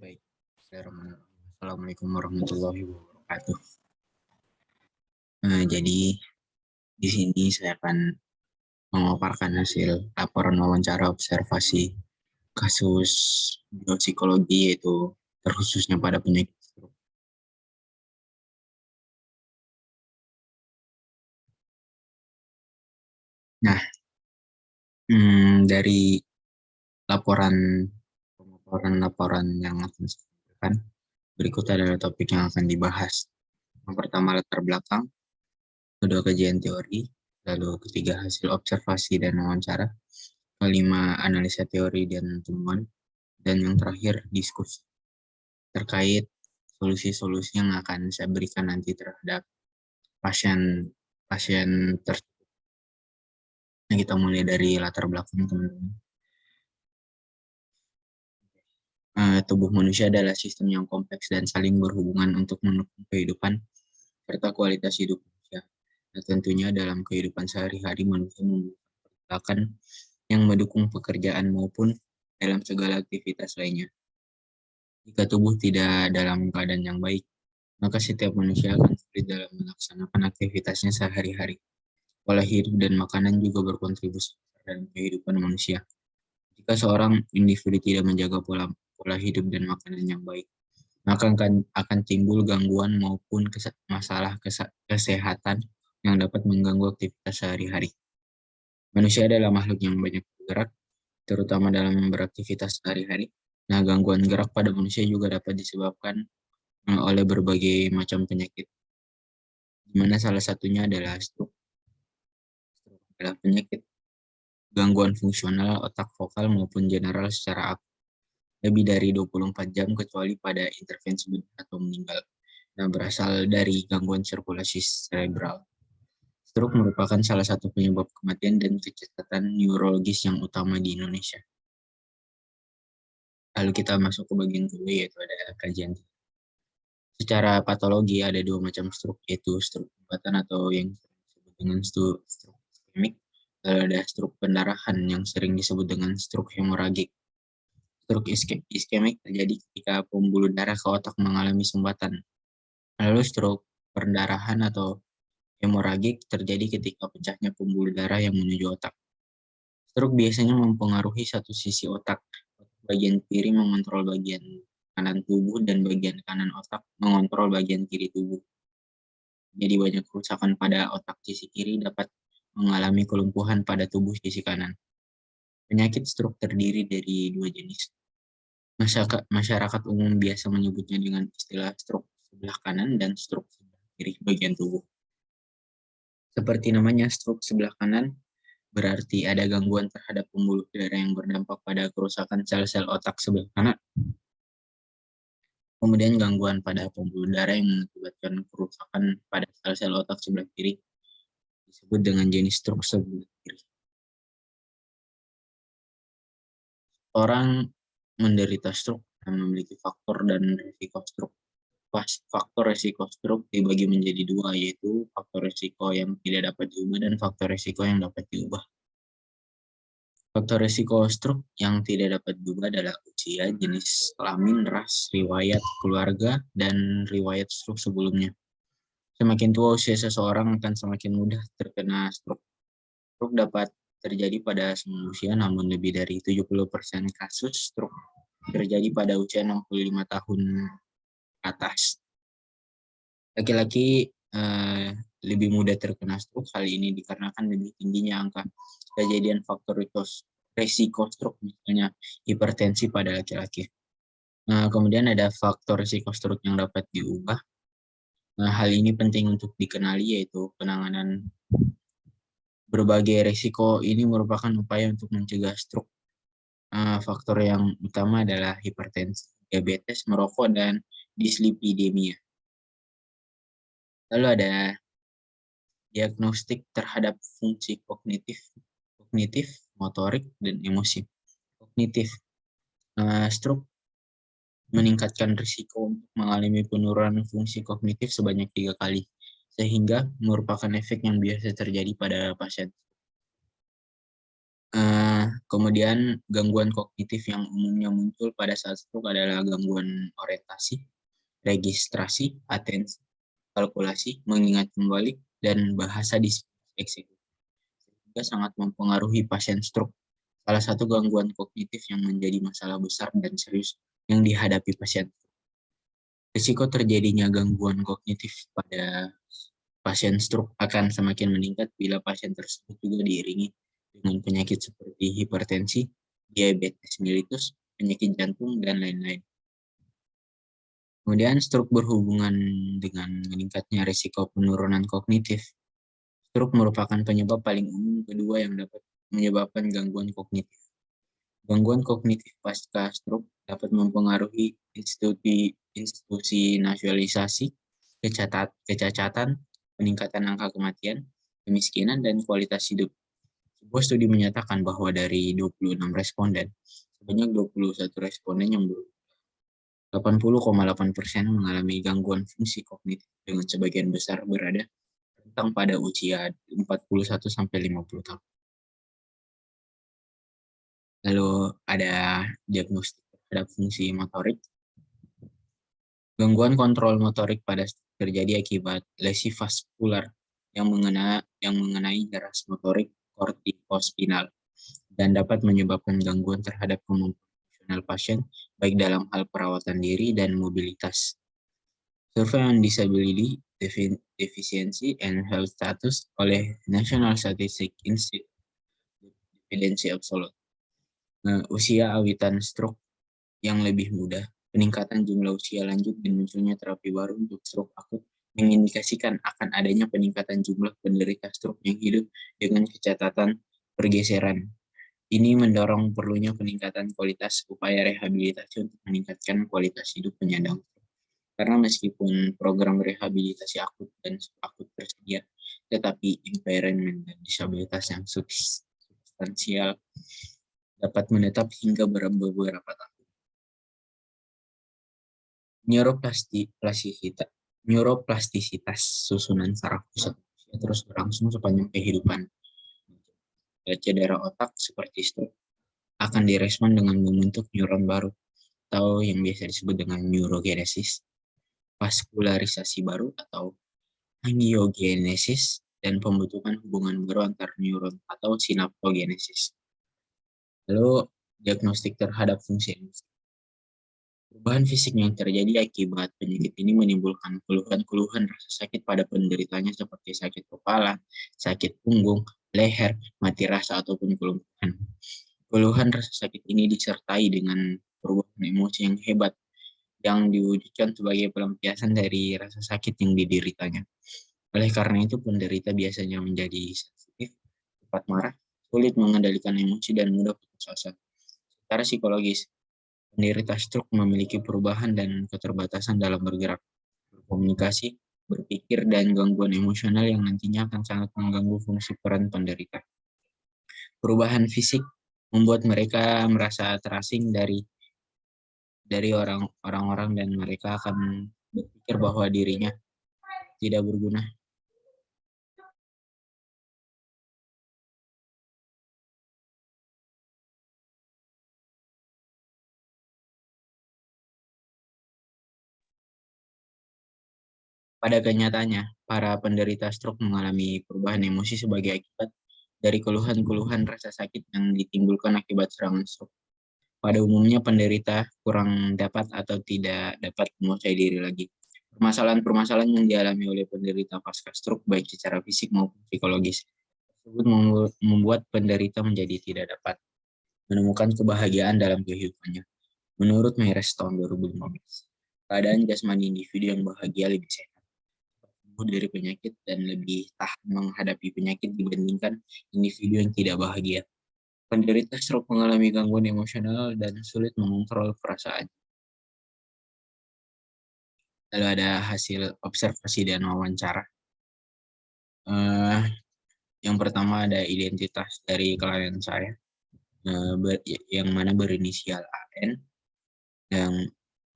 Baik, Assalamualaikum warahmatullahi wabarakatuh. Jadi di sini saya akan memaparkan hasil laporan wawancara observasi kasus biopsikologi, yaitu terkhususnya pada penyakit stroke. Nah, dari laporan yang akan saya sampaikan, berikut adalah topik yang akan dibahas. Yang pertama, latar belakang; kedua, kajian teori; lalu ketiga, hasil observasi dan wawancara; kelima, analisa teori dan temuan; dan yang terakhir, diskusi terkait solusi-solusi yang akan saya berikan nanti terhadap pasien tersebut. Nah, kita mulai dari latar belakang, teman-teman. Tubuh manusia adalah sistem yang kompleks dan saling berhubungan untuk mendukung kehidupan serta kualitas hidup manusia. Nah, tentunya dalam kehidupan sehari-hari manusia membutuhkan pergerakan yang mendukung pekerjaan maupun dalam segala aktivitas lainnya. Jika tubuh tidak dalam keadaan yang baik, maka setiap manusia akan sulit dalam melaksanakan aktivitasnya sehari-hari. Pola hidup dan makanan juga berkontribusi dalam kehidupan manusia. Jika seorang individu tidak menjaga pola hidup dan makanan yang baik, maka akan timbul gangguan maupun masalah kesehatan yang dapat mengganggu aktivitas sehari-hari. Manusia adalah makhluk yang banyak bergerak, terutama dalam beraktivitas sehari-hari. Nah, gangguan gerak pada manusia juga dapat disebabkan oleh berbagai macam penyakit, di mana salah satunya adalah stroke. Stroke adalah penyakit gangguan fungsional otak vokal maupun general secara akut lebih dari 24 jam kecuali pada intervensi atau meninggal. Nah, berasal dari gangguan sirkulasi cerebral. Stroke merupakan salah satu penyebab kematian dan kecacatan neurologis yang utama di Indonesia. Lalu kita masuk ke bagian kedua, yaitu ada kajian. Secara patologi ada dua macam stroke, yaitu stroke sumbatan atau yang disebut dengan stroke iskemik. Lalu ada stroke pendarahan yang sering disebut dengan stroke hemoragik. Stroke iskemik terjadi ketika pembuluh darah ke otak mengalami sumbatan. Lalu stroke pendarahan atau hemoragik terjadi ketika pecahnya pembuluh darah yang menuju otak. Stroke biasanya mempengaruhi satu sisi otak. Bagian kiri mengontrol bagian kanan tubuh dan bagian kanan otak mengontrol bagian kiri tubuh. Jadi banyak kerusakan pada otak sisi kiri dapat mengalami kelumpuhan pada tubuh sisi kanan. Penyakit stroke terdiri dari dua jenis. Masyarakat umum biasa menyebutnya dengan istilah stroke sebelah kanan dan stroke sebelah kiri bagian tubuh. Seperti namanya, stroke sebelah kanan berarti ada gangguan terhadap pembuluh darah yang berdampak pada kerusakan sel-sel otak sebelah kanan. Kemudian gangguan pada pembuluh darah yang mengakibatkan kerusakan pada sel-sel otak sebelah kiri disebut dengan jenis stroke sebelah kiri. Orang menderita stroke memiliki faktor dan risiko stroke. Faktor risiko stroke dibagi menjadi dua, yaitu faktor risiko yang tidak dapat diubah dan faktor risiko yang dapat diubah. Faktor risiko stroke yang tidak dapat diubah adalah usia, jenis kelamin, ras, riwayat keluarga, dan riwayat stroke sebelumnya. Semakin tua usia seseorang akan semakin mudah terkena stroke. Stroke dapat terjadi pada semua usia, namun lebih dari 70% kasus stroke terjadi pada usia 65 tahun ke atas. Laki-laki lebih mudah terkena stroke. Hal ini dikarenakan lebih tingginya angka kejadian faktor risiko stroke, misalnya hipertensi pada laki-laki. Kemudian ada faktor risiko stroke yang dapat diubah. Hal ini penting untuk dikenali, yaitu penanganan berbagai risiko ini merupakan upaya untuk mencegah stroke. Faktor yang utama adalah hipertensi, diabetes, merokok, dan dislipidemia. Lalu ada diagnostik terhadap fungsi kognitif, motorik, dan emosi. Kognitif, stroke meningkatkan risiko untuk mengalami penurunan fungsi kognitif sebanyak 3 kali, sehingga merupakan efek yang biasa terjadi pada pasien. Kemudian gangguan kognitif yang umumnya muncul pada saat stroke adalah gangguan orientasi, registrasi, atensi, kalkulasi, mengingat kembali, dan bahasa eksekutif, juga sangat mempengaruhi pasien stroke. Salah satu gangguan kognitif yang menjadi masalah besar dan serius yang dihadapi pasien. Risiko terjadinya gangguan kognitif pada pasien stroke akan semakin meningkat bila pasien tersebut juga diiringi dengan penyakit seperti hipertensi, diabetes mellitus, penyakit jantung, dan lain-lain. Kemudian stroke berhubungan dengan meningkatnya risiko penurunan kognitif. Stroke merupakan penyebab paling umum kedua yang dapat menyebabkan gangguan kognitif. Gangguan kognitif pasca stroke dapat mempengaruhi institusionalisasi, kecacatan, peningkatan angka kematian, kemiskinan, dan kualitas hidup. Sebuah studi menyatakan bahwa dari 26 responden, sebanyak 21 responden yang 80,8% mengalami gangguan fungsi kognitif dengan sebagian besar berada rentang pada usia 41-50 tahun. Lalu ada diagnostik terhadap fungsi motorik. Gangguan kontrol motorik pada terjadi akibat lesi vaskular yang mengenai garis motorik kortikospinal dan dapat menyebabkan gangguan terhadap kemampuan fungsional pasien baik dalam hal perawatan diri dan mobilitas. Survei on Disability Deficiency and Health Status oleh National Statistics Institute, evidensi absolut. Usia awitan stroke yang lebih muda, peningkatan jumlah usia lanjut dan munculnya terapi baru untuk stroke akut mengindikasikan akan adanya peningkatan jumlah penderita stroke yang hidup dengan kecacatan pergeseran. Ini mendorong perlunya peningkatan kualitas upaya rehabilitasi untuk meningkatkan kualitas hidup penyandang. Karena meskipun program rehabilitasi akut dan subakut tersedia, tetapi impairment dan disabilitas yang substansial dapat menetap hingga beberapa tahun. Neuroplastisitas susunan saraf pusat terus berlangsung sepanjang kehidupan. Cedera otak seperti stroke akan direspon dengan membentuk neuron baru atau yang biasa disebut dengan neurogenesis, vaskularisasi baru atau angiogenesis, dan pembentukan hubungan baru antar neuron atau sinaptogenesis. Lalu diagnostik terhadap fungsi emosi. Perubahan fisik yang terjadi akibat penyakit ini menimbulkan keluhan-keluhan rasa sakit pada penderitanya seperti sakit kepala, sakit punggung, leher, mati rasa, ataupun kelumpuhan. Keluhan rasa sakit ini disertai dengan perubahan emosi yang hebat yang diwujudkan sebagai pelampiasan dari rasa sakit yang dideritanya. Oleh karena itu, penderita biasanya menjadi sensitif, cepat marah, sulit mengendalikan emosi, dan mudah putus asa. Secara psikologis, penderita stroke memiliki perubahan dan keterbatasan dalam bergerak, berkomunikasi, berpikir, dan gangguan emosional yang nantinya akan sangat mengganggu fungsi peran penderita. Perubahan fisik membuat mereka merasa terasing dari orang-orang dan mereka akan berpikir bahwa dirinya tidak berguna. Pada kenyataannya, para penderita stroke mengalami perubahan emosi sebagai akibat dari keluhan-keluhan rasa sakit yang ditimbulkan akibat serangan stroke. Pada umumnya, penderita kurang dapat atau tidak dapat menguasai diri lagi. Permasalahan-permasalahan yang dialami oleh penderita pasca stroke, baik secara fisik maupun psikologis, tersebut membuat penderita menjadi tidak dapat menemukan kebahagiaan dalam kehidupannya. Menurut Meres tahun 2015, keadaan jasmani individu yang bahagia lebih sehat dari penyakit dan lebih tahan menghadapi penyakit dibandingkan individu yang tidak bahagia. Penderita stroke mengalami gangguan emosional dan sulit mengontrol perasaan. Lalu ada hasil observasi dan wawancara. Yang pertama ada identitas dari klien saya, yang mana berinisial AN, yang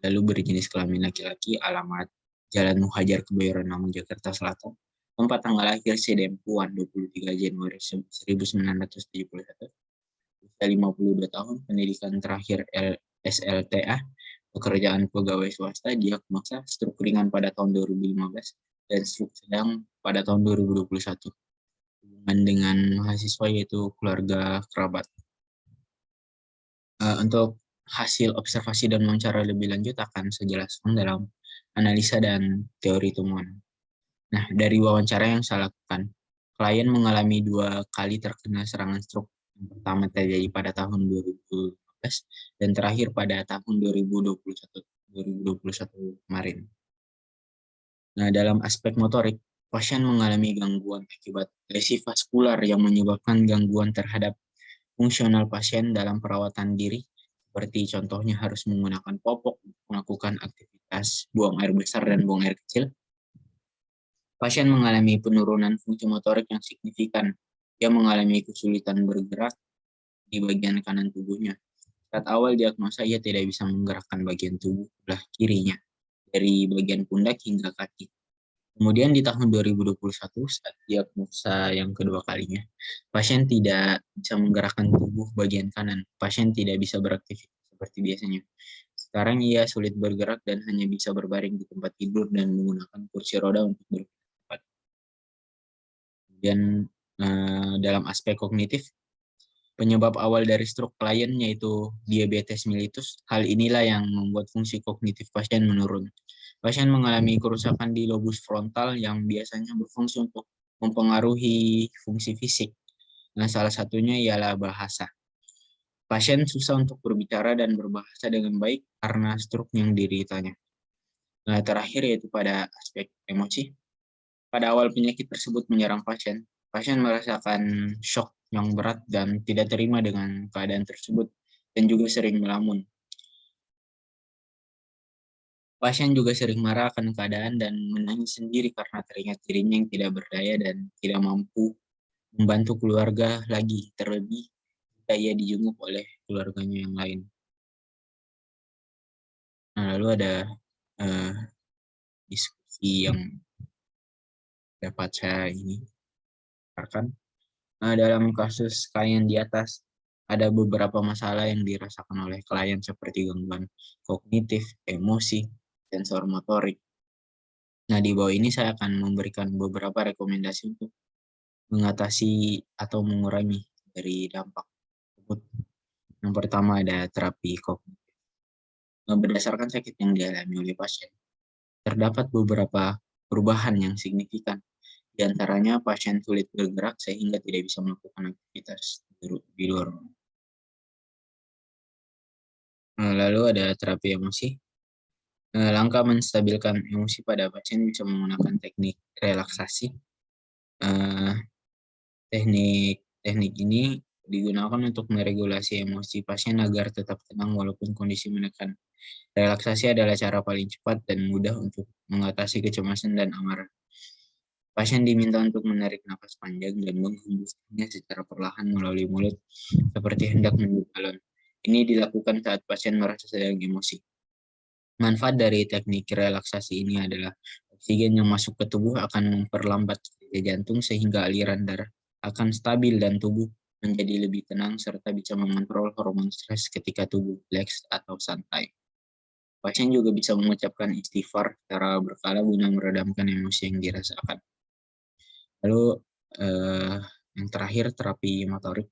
lalu berjenis kelamin laki-laki, alamat Jalan Muhajar Kebayoran Lama, Jakarta Selatan. Tempat tanggal lahir CDM Puan 23 Januari 1971. 52 tahun, pendidikan terakhir SLTA, pekerjaan pegawai swasta, diagnosa stroke ringan pada tahun 2015, dan stroke sedang pada tahun 2021. Hubungan dengan mahasiswa yaitu keluarga kerabat. Untuk hasil observasi dan wawancara lebih lanjut akan saya jelaskan dalam analisa dan teori temuan. Nah, dari wawancara yang saya lakukan, klien mengalami 2 kali terkena serangan stroke. Yang pertama terjadi pada tahun 2015 dan terakhir pada tahun 2021 kemarin. Nah, dalam aspek motorik, pasien mengalami gangguan akibat lesi vaskular yang menyebabkan gangguan terhadap fungsional pasien dalam perawatan diri, seperti contohnya harus menggunakan popok, melakukan aktivitas buang air besar dan buang air kecil. Pasien mengalami penurunan fungsi motorik yang signifikan. Dia mengalami kesulitan bergerak di bagian kanan tubuhnya. Saat awal diagnosa, ia tidak bisa menggerakkan bagian tubuh sebelah kirinya, dari bagian pundak hingga kaki. Kemudian di tahun 2021, saat diagnosa yang kedua kalinya, pasien tidak bisa menggerakkan tubuh bagian kanan. Pasien tidak bisa beraktivitas seperti biasanya. Sekarang ia sulit bergerak dan hanya bisa berbaring di tempat tidur dan menggunakan kursi roda untuk bergerak. Kemudian dalam aspek kognitif, penyebab awal dari stroke klien yaitu diabetes mellitus. Hal inilah yang membuat fungsi kognitif pasien menurun. Pasien mengalami kerusakan di lobus frontal yang biasanya berfungsi untuk mempengaruhi fungsi fisik. Nah, salah satunya ialah bahasa. Pasien susah untuk berbicara dan berbahasa dengan baik karena stroke yang dideritanya. Nah, terakhir yaitu pada aspek emosi. Pada awal penyakit tersebut menyerang pasien, pasien merasakan shock yang berat dan tidak terima dengan keadaan tersebut dan juga sering melamun. Pasien juga sering marah akan keadaan dan menangis sendiri karena teringat dirinya yang tidak berdaya dan tidak mampu membantu keluarga lagi, terlebih jika ia dijenguk oleh keluarganya yang lain. Nah, lalu ada diskusi yang dapat saya ini paparkan. Dalam kasus klien di atas, ada beberapa masalah yang dirasakan oleh klien seperti gangguan kognitif, emosi, sensor motorik. Nah, di bawah ini saya akan memberikan beberapa rekomendasi untuk mengatasi atau mengurangi dari dampak tersebut. Yang pertama ada terapi kognitif. Berdasarkan sakit yang dialami oleh pasien, terdapat beberapa perubahan yang signifikan. Di antaranya pasien sulit bergerak sehingga tidak bisa melakukan aktivitas di luar. Lalu ada terapi emosi. Langkah menstabilkan emosi pada pasien bisa menggunakan teknik relaksasi. Teknik ini digunakan untuk meregulasi emosi pasien agar tetap tenang walaupun kondisi menekan. Relaksasi adalah cara paling cepat dan mudah untuk mengatasi kecemasan dan amarah. Pasien diminta untuk menarik nafas panjang dan menghembuskannya secara perlahan melalui mulut, seperti hendak meniup balon. Ini dilakukan saat pasien merasa sedang emosi. Manfaat dari teknik relaksasi ini adalah oksigen yang masuk ke tubuh akan memperlambat kerja jantung sehingga aliran darah akan stabil dan tubuh menjadi lebih tenang serta bisa mengontrol hormon stres ketika tubuh rileks atau santai. Pasien juga bisa mengucapkan istighfar secara berkala guna meredamkan emosi yang dirasakan. Lalu yang terakhir terapi motorik.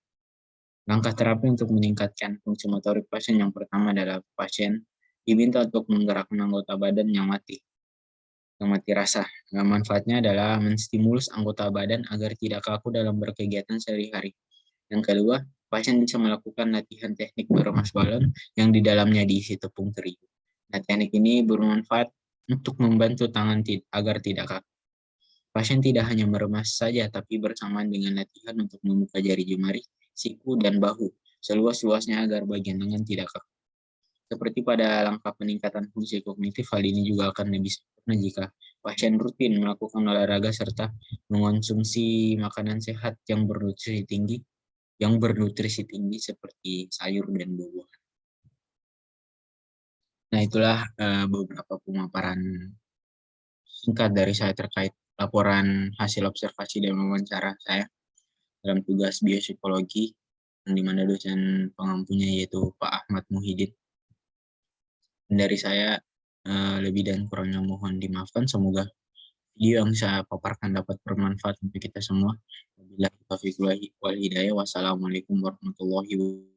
Langkah terapi untuk meningkatkan fungsi motorik pasien yang pertama adalah pasien diminta untuk menggerakkan anggota badan yang mati rasa. Nah, manfaatnya adalah menstimulus anggota badan agar tidak kaku dalam berkegiatan sehari-hari. Yang kedua, pasien bisa melakukan latihan teknik meremas balon yang di dalamnya diisi tepung terigu. Nah, teknik ini bermanfaat untuk membantu tangan agar tidak kaku. Pasien tidak hanya meremas saja, tapi bersamaan dengan latihan untuk membuka jari jemari, siku, dan bahu seluas-luasnya agar bagian lengan tidak kaku. Seperti pada langkah peningkatan fungsi kognitif, hal ini juga akan lebih sempurna jika pasien rutin melakukan olahraga serta mengonsumsi makanan sehat yang bernutrisi tinggi seperti sayur dan buah-buahan. Nah, itulah beberapa pemaparan singkat dari saya terkait laporan hasil observasi dan wawancara saya dalam tugas biopsikologi di mana dosen pengampunya yaitu Pak Ahmad Muhyiddin. Dari saya, lebih dan kurangnya mohon dimaafkan. Semoga video yang saya paparkan dapat bermanfaat untuk kita semua. Wabillahi taufiq wal hidayah. Wassalamualaikum warahmatullahi wabarakatuh.